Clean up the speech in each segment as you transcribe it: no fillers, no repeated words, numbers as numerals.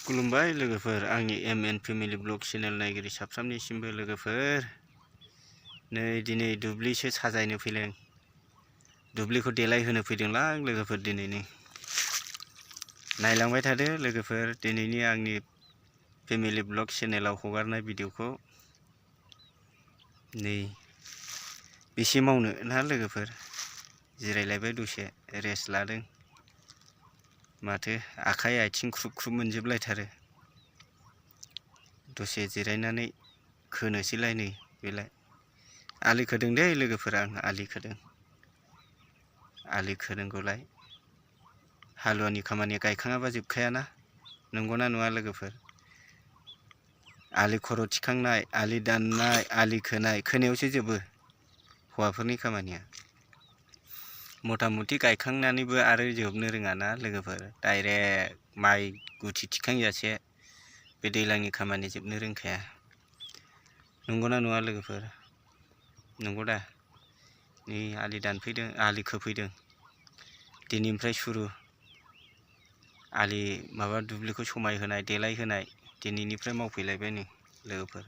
खुलुमबाय लोगोफोर आंनि MN फेमिलि ब्लग चेनेल नायगिरि साफ्रोमनिसिमबो लोगोफोर नै दिनै दुब्लिसो साजायनो फैदों दुब्लिखौ देलायहोनो फैदोंलां लोगोफोर दिनैनि नायलांबाय थादो लोगोफोर दिनैनि आंनि फेमिलि ब्लग चेनेलाव हगारनाय भिडिअखौ नै बेसे मावनो ना लोगोफोर जिरायलायबाय दसे रेस्ट लादों माथो आखाइ आथिं ख्रुब ख्रुब मोनजोबलायथारो दसे जिरायनानै खोनोसैलाय नै बेलाय आलि खोदों दे लोगोफोर आं आलि खोदोंगौलाय हालुवानि खामानिया गायखाङाबा जोबखायाना नंगौना नङा लोगोफोर आलि खर' थिखांनाय आलि दाननाय आलि खोनायावसो जोबो हौवाफोरनि खामानिया मथा-मथि गायखांनानैबो आरो जोबनो रोङाना लोगोफोर डाइरेक्ट माइ गुथि थिखांजासे बे दैलांनि खामानि जोबनो रोंखाया नंगौना नङा लोगोफोर नंगौ दा नै आलि दानफैदों आलि खोफैदों दिनैनिफ्राय सुरु आलि माबा दुब्लिखौ समायहोनाय देलायहोनाय दिनैनिफ्राय मावफैलायबाय नै लोगोफोर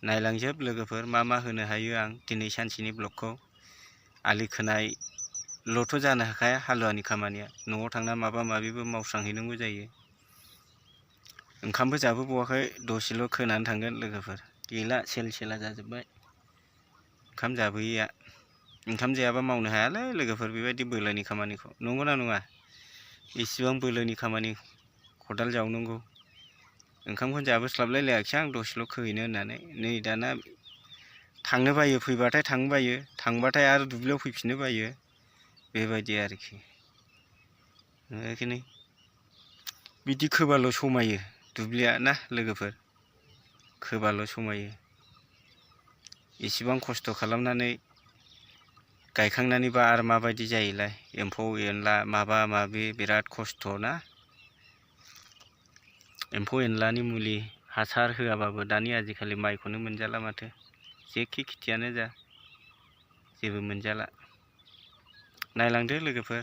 नायलांजोब लोगोफोर मा होनो हायो आं दिनै सानसेनि ब्लगखौ आलि खोनाय ल'थ' जानो हाखाया हालुवानि खामानिया न'आव थांना माबा माबिबो मावस्रांहैनांगौ जायो ओंखामबो जाबोबावाखै दसेल' खोनानै थांगोन लोगोफोर गैला सेला जाजोब्बाय ओंखाम जाबोयैया ओंखाम जायाबा मावनो हायालै लोगोफोर बेबायदि बोलोनि खामानिखौ नंगौना नङा इसिबां बोलोनि खामानि खदाल जावनांगौ ओंखामखौनो जाबोस्लाबलायलायाखिसै आं दसेल' खोहैनो होननानै नै दाना थांनो बायो फैबाथाय थांनो बायो थांबाथाय आरो दुब्लियाव फैफिननो बायो बेबायदि आरोखि बिदि खोबाल' समायो दुब्लिया ना लोगोफोर खोबाल' समायो इसिबां खस्थ' खालामनानै गायखांनानैबा आरो माबायदि जायोलाय एम्फौ एनला माबा माबि बिराद खस्थ' ना एम्फौ एनलानि मुलि हासार होआबाबो दानि आजिखालि माइखौनो मोनजाला माथो जेखि खेथियानो जा जेबो मोनजाला नायलांदो लोगोफोर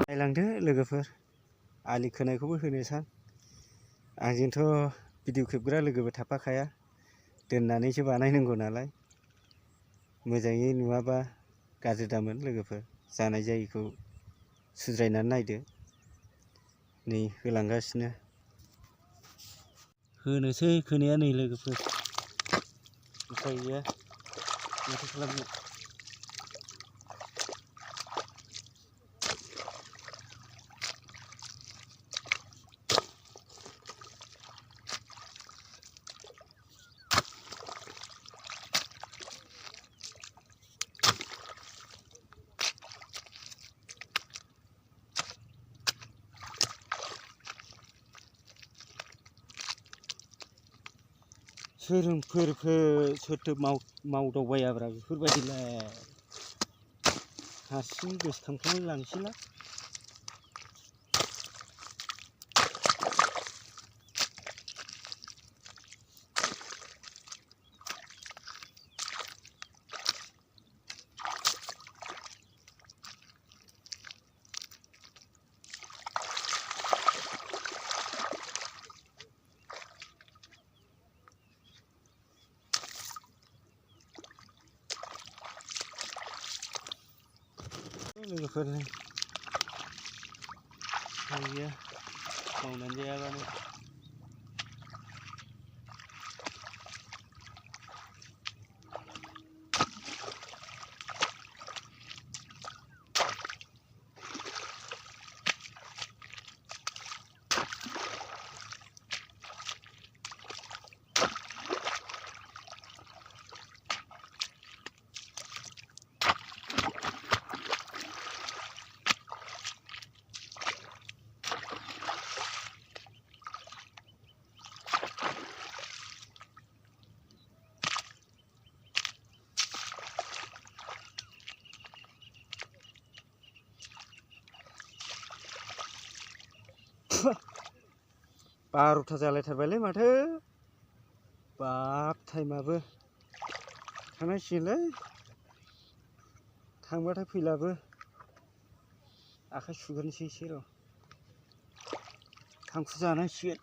नायलांदो लोगोफोर आलि खोनायखौबो होनोसां आंजोंथ' भिडिअ खेबग्रा लोगोबो थाफाखाया दोननानैसो बानायनांगौ नालाय मोजाङै नुवाबा गाज्रि दामोन लोगोफोर जानाय जायिखौ सुद्रायनानै नायदो नै होलांगासिनो होनोसै खोनाया नै लोगोफोर उफाय गैया माथो खालामनो सोरथो मावदावबायाब्रा बेफोरबायदिलाय हारसिं गोसोखांफ्लांलाय लांसैलां लोगोफोर गैया मावनानै जायाबानो बार'था जालायथारबायलै माथो बाप टाइमाबो थांनांसिगोनलै थांबाथाय फैलाबो आखाइ सुग्रोनोसै एसे र' थांखु जानांसिगोन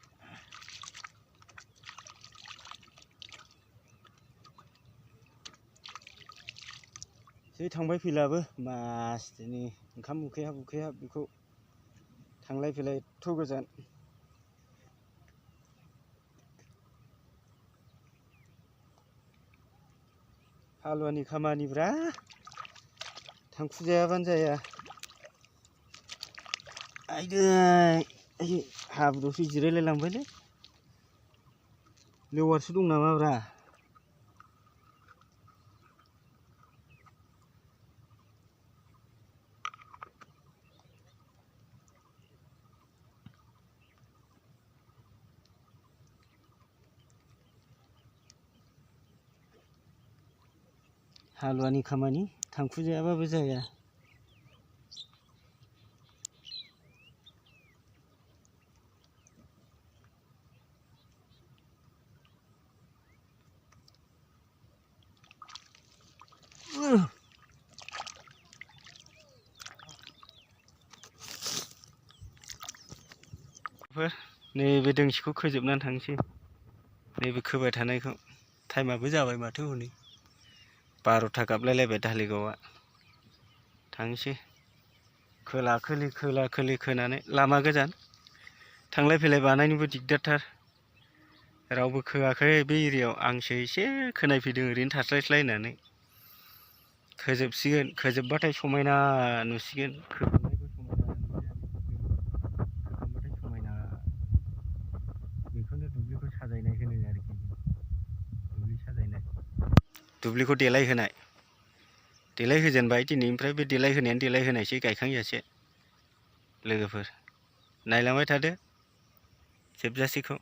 जै थांबाय फैलाबो मासथिनि ओंखाम उखैहाब बेखौ थांलाय फैलाय एथ' गोजान हालुवानि खामानिब्रा थांखु जायाबानो जाया आइदै हाब्रुआवसो जिरायलाय लांबायलै लेवारसो दं नामाब्रा हालुवानि खामानि थांखु जायाबाबो जाया नैबे दोंसेखौ खोजोबनानै थांसै नैबे खोबाय थानायखौ टाइमाबो जाबाय माथो हनै 12टा गाबलायलायबाय धालिगावआ थांसै खोला खोलि खोनानै लामा गोजान थांलाय फैलाय बानायनोबो दिगदारथार रावबो खोआखै बे एरियायाव आंसो एसे खोनायफैदों ओरैनो थास्लायस्लाय होननानै खोजोबसिगोन खोजोबबाथाय समायना नुसिगोन खोखांनायखौ समायना बेखौनो दुब्लिखौ साजायनाय होनो आरोखि दुब्लि साजायनाय दुब्लिखौ देलाय होजेनबाय दिनैनिफ्राय बे देलाय होनायानो देलाय होनायसै गायखांजासे लोगोफोर नायलांबाय थादो जोबजासेखौ